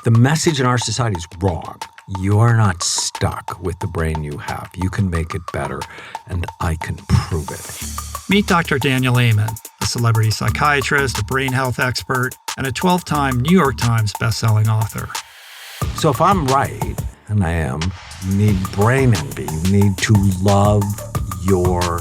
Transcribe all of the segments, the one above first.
The message in our society is wrong. You're not stuck with the brain you have. You can make it better, and I can prove it. Meet Dr. Daniel Amen, a celebrity psychiatrist, a brain health expert, and a 12-time New York Times bestselling author. So if I'm right, and I am, you need brain envy. You need to love your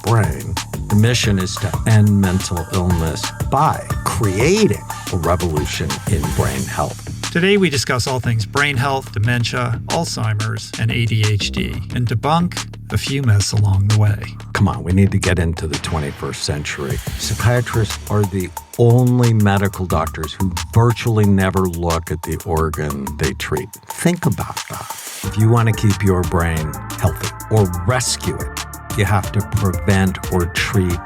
brain. The mission is to end mental illness by creating a revolution in brain health. Today we discuss all things brain health, dementia, Alzheimer's, and ADHD, and debunk a few myths along the way. Come on, we need to get into the 21st century. Psychiatrists are the only medical doctors who virtually never look at the organ they treat. Think about that. If you want to keep your brain healthy or rescue it, you have to prevent or treat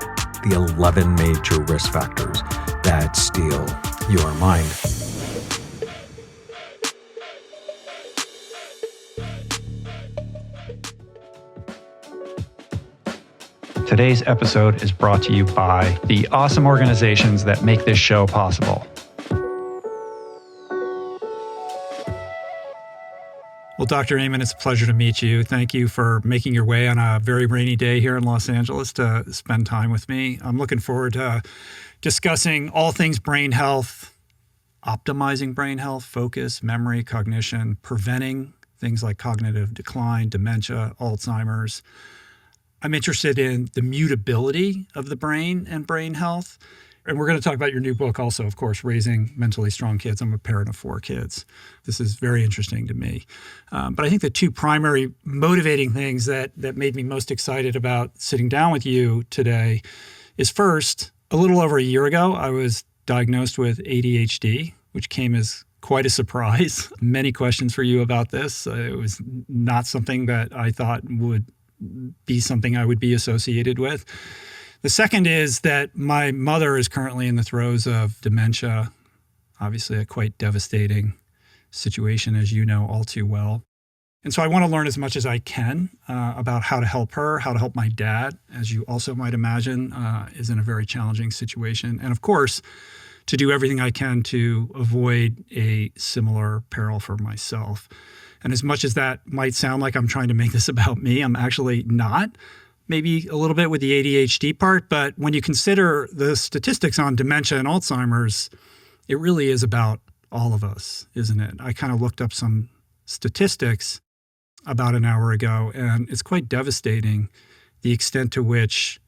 the 11 major risk factors that steal your mind. Today's episode is brought to you by the awesome organizations that make this show possible. Well, Dr. Amen, it's a pleasure to meet you. Thank you for making your way on a very rainy day here in Los Angeles to spend time with me. I'm looking forward to discussing all things brain health, optimizing brain health, focus, memory, cognition, preventing things like cognitive decline, dementia, Alzheimer's. I'm interested in the mutability of the brain and brain health. And we're going to talk about your new book also, of course, Raising Mentally Strong Kids. I'm a parent of 4 kids. This is very interesting to me. But I think the two primary motivating things that made me most excited about sitting down with you today is first, a little over a year ago, I was diagnosed with ADHD, which came as quite a surprise. Many questions for you about this. It was not something that I thought would be something I would be associated with. The second is that my mother is currently in the throes of dementia, obviously a quite devastating situation, as you know all too well. And so I want to learn as much as I can about how to help her, how to help my dad, as you also might imagine, is in a very challenging situation. And of course, to do everything I can to avoid a similar peril for myself. And as much as that might sound like I'm trying to make this about me, I'm actually not. Maybe a little bit with the ADHD part, but when you consider the statistics on dementia and Alzheimer's, it really is about all of us, isn't it? I kind of looked up some statistics about an hour ago, and it's quite devastating the extent to which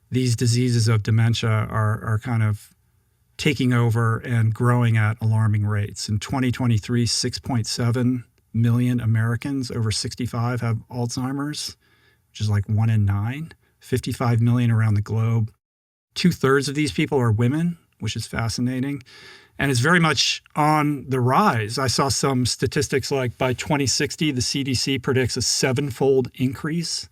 these diseases of dementia are kind of taking over and growing at alarming rates. In 2023, 6.7 million Americans over 65 have Alzheimer's, which is like 1 in 9, 55 million around the globe. 2/3 of these people are women, which is fascinating. And it's very much on the rise. I saw some statistics like by 2060, the CDC predicts a 7-fold increase,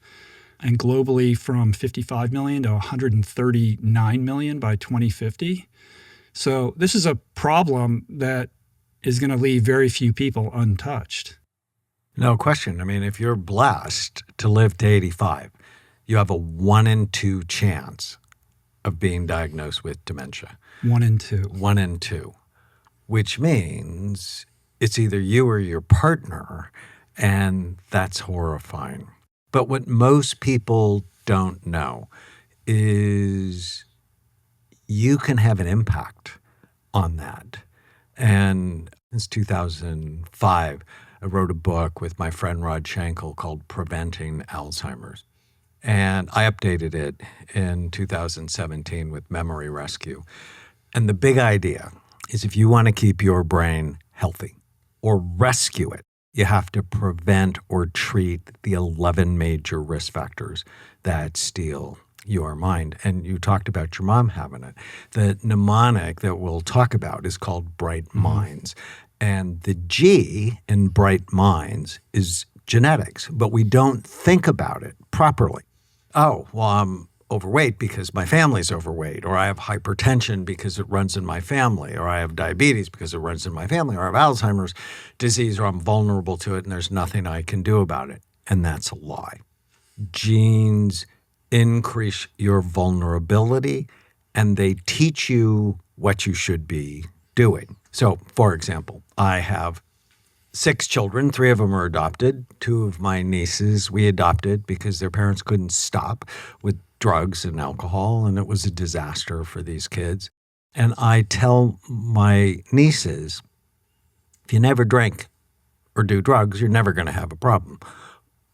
and globally from 55 million to 139 million by 2050. So this is a problem that is going to leave very few people untouched. No question. I mean, if you're blessed to live to 85, you have a 1 in 2 chance of being diagnosed with dementia. 1 in 2. 1 in 2, which means it's either you or your partner, and that's horrifying. But what most people don't know is you can have an impact on that. And since 2005, I wrote a book with my friend Rod Schenkel called Preventing Alzheimer's. And I updated it in 2017 with Memory Rescue. And the big idea is if you want to keep your brain healthy or rescue it, you have to prevent or treat the 11 major risk factors that steal your mind. And you talked about your mom having it. The mnemonic that we'll talk about is called Bright Minds. And the G in Bright Minds is genetics, but we don't think about it properly. Oh, well, I'm overweight because my family's overweight, or I have hypertension because it runs in my family, or I have diabetes because it runs in my family, or I have Alzheimer's disease, or I'm vulnerable to it and there's nothing I can do about it. And that's a lie. Genes increase your vulnerability and they teach you what you should be doing. So, for example, I have 6 children. 3 of them are adopted. 2 of my nieces we adopted because their parents couldn't stop with drugs and alcohol, and it was a disaster for these kids. And I tell my nieces, if you never drink or do drugs, you're never going to have a problem.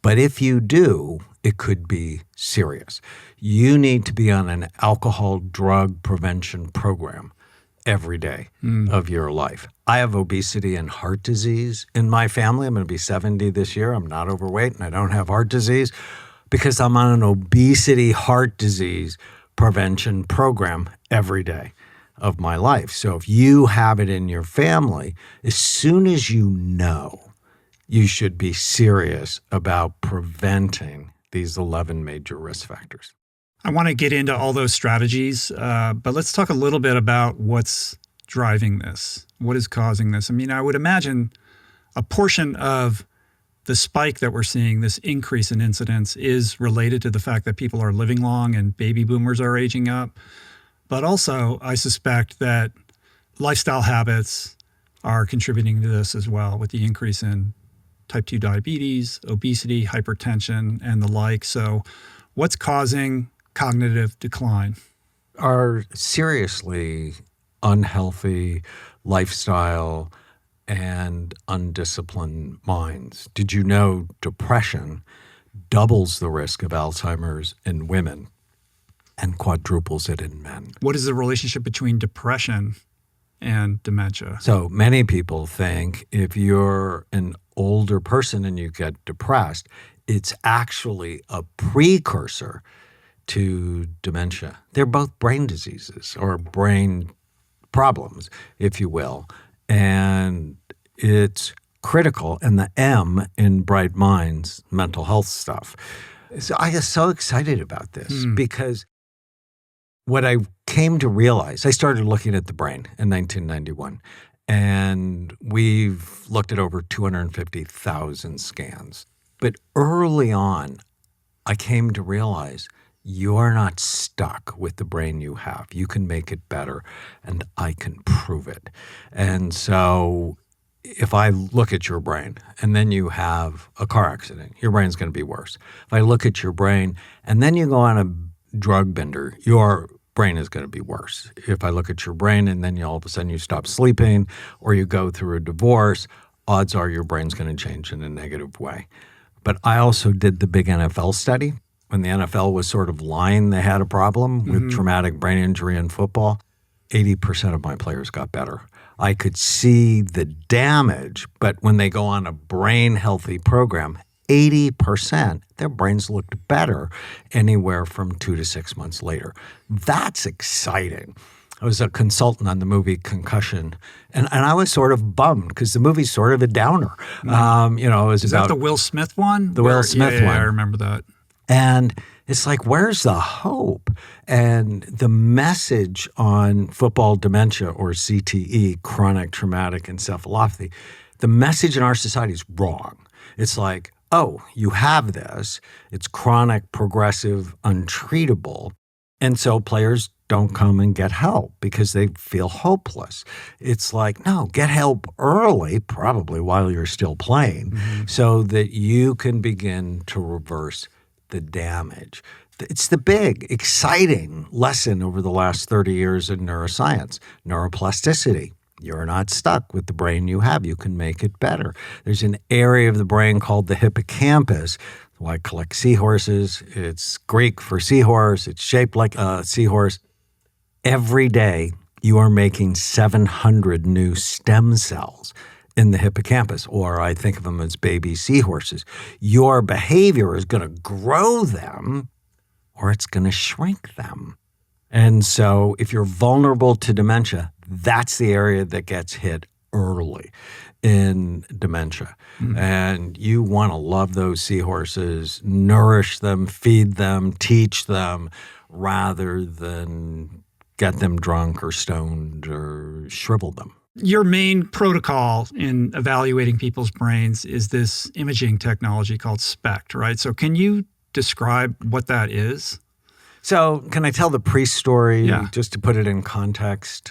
But if you do, it could be serious. You need to be on an alcohol drug prevention program every day of your life. I have obesity and heart disease in my family. I'm going to be 70 this year. I'm not overweight and I don't have heart disease because I'm on an obesity heart disease prevention program every day of my life. So if you have it in your family, as soon as you know, you should be serious about preventing these 11 major risk factors. I want to get into all those strategies, but let's talk a little bit about what's driving this. What is causing this? I mean, I would imagine a portion of the spike that we're seeing, this increase in incidence, is related to the fact that people are living long and baby boomers are aging up. But also, I suspect that lifestyle habits are contributing to this as well, with the increase in type 2 diabetes, obesity, hypertension, and the like. So what's causing cognitive decline? Our seriously unhealthy lifestyle and undisciplined minds. Did you know depression doubles the risk of Alzheimer's in women and quadruples it in men? What is the relationship between depression and dementia? So many people think if you're an older person and you get depressed, it's actually a precursor to dementia. They're both brain diseases or brain problems, if you will. And it's critical. And the M in Bright Minds, mental health stuff. So I get so excited about this because what I came to realize, I started looking at the brain in 1991, and we've looked at over 250,000 scans. But early on, I came to realize you're not stuck with the brain you have. You can make it better, and I can prove it. And so if I look at your brain and then you have a car accident, your brain's going to be worse. If I look at your brain and then you go on a drug bender, your brain is going to be worse. If I look at your brain and then all of a sudden you stop sleeping or you go through a divorce, odds are your brain's going to change in a negative way. But I also did the big NFL study. When the NFL was sort of lying they had a problem with traumatic brain injury in football, 80% of my players got better. I could see the damage, but when they go on a brain healthy program, 80%, their brains looked better anywhere from 2 to 6 months later. That's exciting. I was a consultant on the movie Concussion, and I was sort of bummed because the movie's sort of a downer. It was Is about that the Will Smith one? The Will Smith one. I remember that. And it's like, where's the hope? And the message on football dementia, or CTE, chronic traumatic encephalopathy, the message in our society is wrong. It's like, oh, you have this. It's chronic, progressive, untreatable. And so players don't come and get help because they feel hopeless. It's like, no, get help early, probably while you're still playing, so that you can begin to reverse the damage. It's the big, exciting lesson over the last 30 years in neuroscience, neuroplasticity. You're not stuck with the brain you have. You can make it better. There's an area of the brain called the hippocampus. I collect seahorses. It's Greek for seahorse. It's shaped like a seahorse. Every day, you are making 700 new stem cells in the hippocampus, or I think of them as baby seahorses. Your behavior is going to grow them, or it's going to shrink them. And so if you're vulnerable to dementia, that's the area that gets hit early in dementia. And you want to love those seahorses, nourish them, feed them, teach them, rather than get them drunk or stoned or shrivel them. Your main protocol in evaluating people's brains is this imaging technology called SPECT, right? So can you describe what that is? So can I tell the pre-story Yeah. just to put it in context?